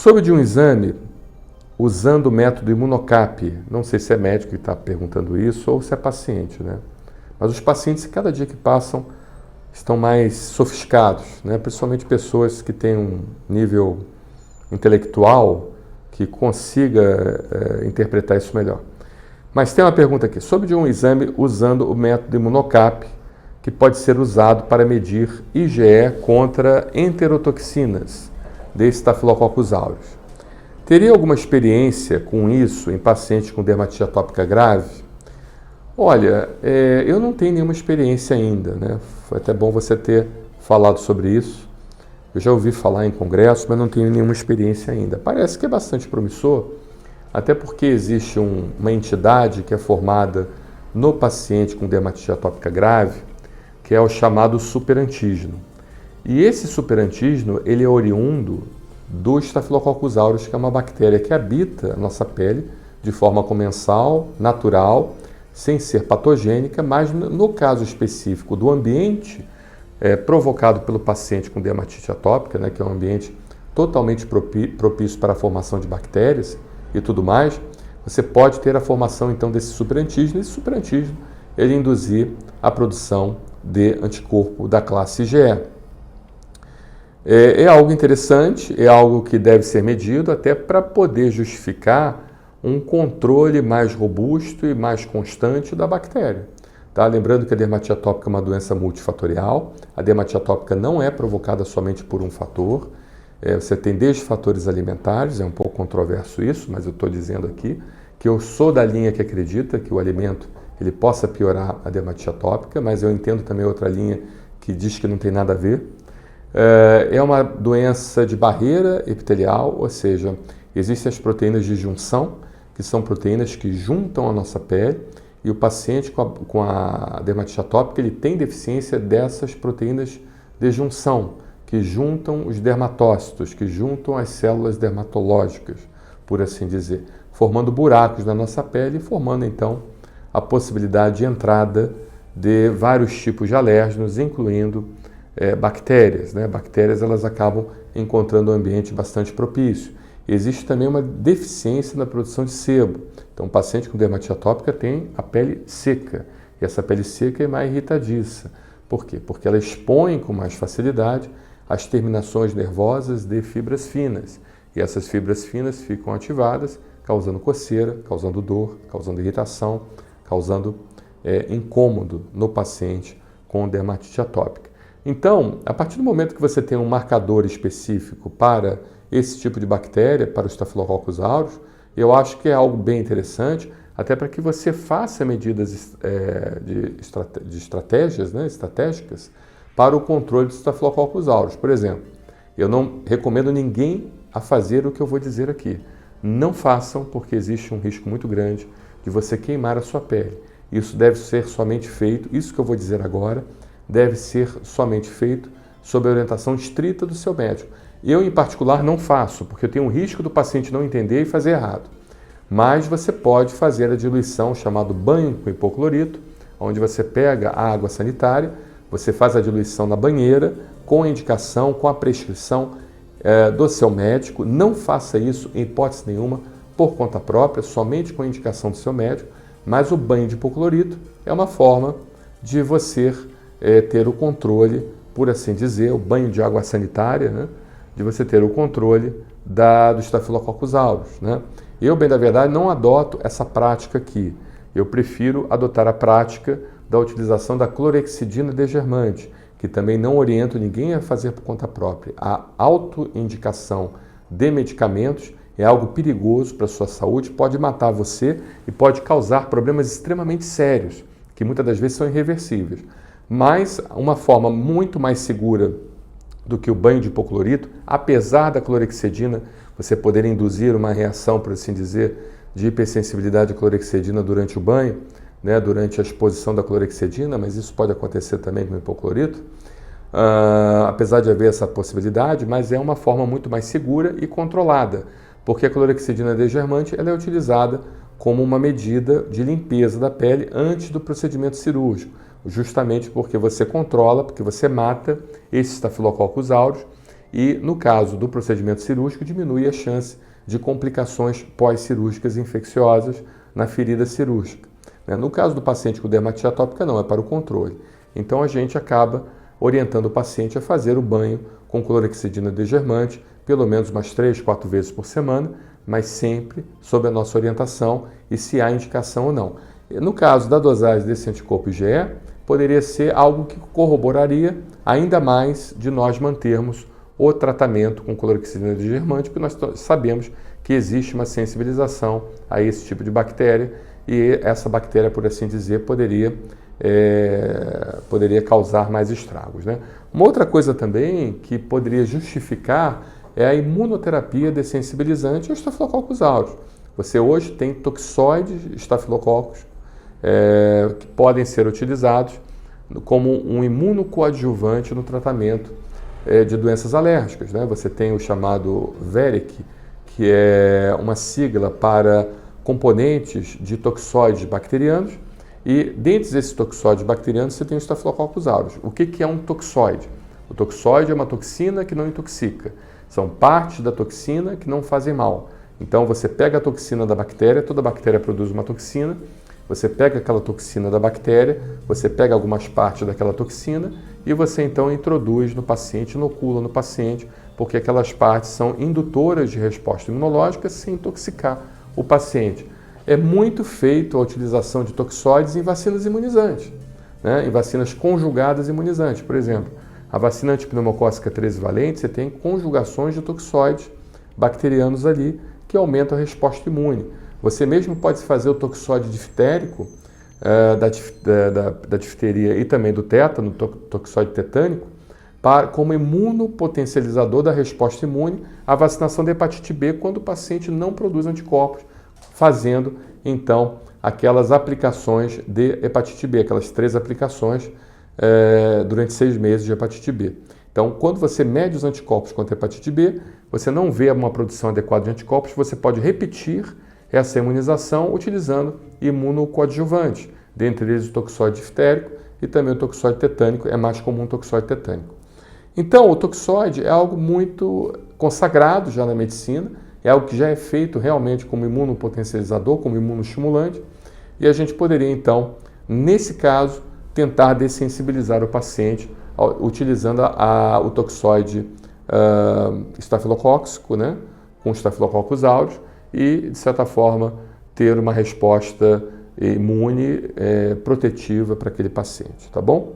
Soube de um exame usando o método Imunocap. Não sei se é médico que está perguntando isso ou se é paciente, né? Mas os pacientes, cada dia que passam, estão mais sofisticados, né? Principalmente pessoas que têm um nível intelectual que consiga interpretar isso melhor. Mas tem uma pergunta aqui. Soube de um exame usando o método Imunocap, que pode ser usado para medir IgE contra enterotoxinas de Staphylococcus aureus. Teria alguma experiência com isso em pacientes com dermatite atópica grave? Olha, eu não tenho nenhuma experiência ainda, né? Foi até bom você ter falado sobre isso. Eu já ouvi falar em congresso, mas não tenho nenhuma experiência ainda. Parece que é bastante promissor, até porque existe uma entidade que é formada no paciente com dermatite atópica grave, que é o chamado superantígeno. E esse superantígeno, ele é oriundo do Staphylococcus aureus, que é uma bactéria que habita a nossa pele de forma comensal, natural, sem ser patogênica, mas no caso específico do ambiente provocado pelo paciente com dermatite atópica, né, que é um ambiente totalmente propício para a formação de bactérias e tudo mais, você pode ter a formação então desse superantígeno, e esse superantígeno ele induzir a produção de anticorpo da classe IgE. É algo interessante, é algo que deve ser medido até para poder justificar um controle mais robusto e mais constante da bactéria. Tá? Lembrando que a dermatite atópica é uma doença multifatorial, a dermatite atópica não é provocada somente por um fator, você tem desde fatores alimentares, é um pouco controverso isso, mas eu estou dizendo aqui que eu sou da linha que acredita que o alimento ele possa piorar a dermatite atópica, mas eu entendo também outra linha que diz que não tem nada a ver. É uma doença de barreira epitelial, ou seja, existem as proteínas de junção, que são proteínas que juntam a nossa pele, e o paciente com a dermatite atópica ele tem deficiência dessas proteínas de junção, que juntam os dermatócitos, que juntam as células dermatológicas, por assim dizer, formando buracos na nossa pele e formando então a possibilidade de entrada de vários tipos de alérgenos, incluindo bactérias. Né? Bactérias elas acabam encontrando um ambiente bastante propício. Existe também uma deficiência na produção de sebo. Então, o paciente com dermatite atópica tem a pele seca, e essa pele seca é mais irritadiça. Por quê? Porque ela expõe com mais facilidade as terminações nervosas de fibras finas, e essas fibras finas ficam ativadas, causando coceira, causando dor, causando irritação, causando incômodo no paciente com dermatite atópica. Então, a partir do momento que você tem um marcador específico para esse tipo de bactéria, para o Staphylococcus aureus, eu acho que é algo bem interessante, até para que você faça medidas de estratégias, né, estratégicas para o controle do Staphylococcus aureus. Por exemplo, eu não recomendo ninguém a fazer o que eu vou dizer aqui. Não façam, porque existe um risco muito grande de você queimar a sua pele. Isso deve ser somente feito, isso que eu vou dizer agora, deve ser somente feito sob a orientação estrita do seu médico. Eu, em particular, não faço, porque eu tenho um risco do paciente não entender e fazer errado. Mas você pode fazer a diluição, chamado banho com hipoclorito, onde você pega a água sanitária, você faz a diluição na banheira, com a indicação, com a prescrição do seu médico. Não faça isso, em hipótese nenhuma, por conta própria, somente com a indicação do seu médico, mas o banho de hipoclorito é uma forma de você ter o controle, por assim dizer, o banho de água sanitária, né? De você ter o controle do Staphylococcus aureus. Né? Eu, bem da verdade, não adoto essa prática aqui. Eu prefiro adotar a prática da utilização da clorexidina degermante, que também não oriento ninguém a fazer por conta própria. A autoindicação de medicamentos é algo perigoso para a sua saúde, pode matar você e pode causar problemas extremamente sérios, que muitas das vezes são irreversíveis. Mas uma forma muito mais segura do que o banho de hipoclorito, apesar da clorexidina, você poder induzir uma reação, por assim dizer, de hipersensibilidade à clorexidina durante o banho, né, durante a exposição da clorexidina, mas isso pode acontecer também com o hipoclorito, apesar de haver essa possibilidade, mas é uma forma muito mais segura e controlada, porque a clorexidina degermante ela é utilizada como uma medida de limpeza da pele antes do procedimento cirúrgico, justamente porque você controla, porque você mata esse Staphylococcus aureus e, no caso do procedimento cirúrgico, diminui a chance de complicações pós-cirúrgicas infecciosas na ferida cirúrgica. No caso do paciente com dermatite atópica, não, é para o controle. Então, a gente acaba orientando o paciente a fazer o banho com clorexidina desgermante, pelo menos umas 3, 4 vezes por semana, mas sempre sob a nossa orientação e se há indicação ou não. No caso da dosagem desse anticorpo IgE, poderia ser algo que corroboraria ainda mais de nós mantermos o tratamento com clorexidina desgermante, porque nós sabemos que existe uma sensibilização a esse tipo de bactéria e essa bactéria, por assim dizer, poderia causar mais estragos, né? Uma outra coisa também que poderia justificar é a imunoterapia dessensibilizante aos Staphylococcus aureus. Você hoje tem toxoides estafilococos que podem ser utilizados como um imunocoadjuvante no tratamento de doenças alérgicas, né? Você tem o chamado VERIC, que é uma sigla para componentes de toxoides bacterianos, e dentre esses toxoides bacterianos você tem o Staphylococcus aureus. O que é um toxoide? O toxoide é uma toxina que não intoxica. São partes da toxina que não fazem mal. Então você pega a toxina da bactéria, toda bactéria produz uma toxina, você pega aquela toxina da bactéria, você pega algumas partes daquela toxina e você então introduz no paciente, inocula no paciente, porque aquelas partes são indutoras de resposta imunológica sem intoxicar o paciente. É muito feito a utilização de toxoides em vacinas imunizantes, né? Em vacinas conjugadas imunizantes. Por exemplo, a vacina antipneumocócica 13 valente, você tem conjugações de toxoides bacterianos ali que aumentam a resposta imune. Você mesmo pode fazer o toxoide diftérico da difteria e também do tétano, toxoide tetânico, como imunopotencializador da resposta imune à vacinação da hepatite B quando o paciente não produz anticorpos, fazendo então aquelas aplicações de hepatite B, aquelas 3 aplicações durante 6 meses de hepatite B. Então, quando você mede os anticorpos contra a hepatite B, você não vê uma produção adequada de anticorpos, você pode repetir essa imunização utilizando imunocoadjuvantes, dentre eles o toxoide diftérico e também o toxoide tetânico, é mais comum o toxoide tetânico. Então, o toxoide é algo muito consagrado já na medicina, é algo que já é feito realmente como imunopotencializador, como imunoestimulante, e a gente poderia então, nesse caso, tentar dessensibilizar o paciente utilizando o toxoide estafilocócico, né, com Staphylococcus aureus, e, de certa forma, ter uma resposta imune protetiva para aquele paciente, tá bom?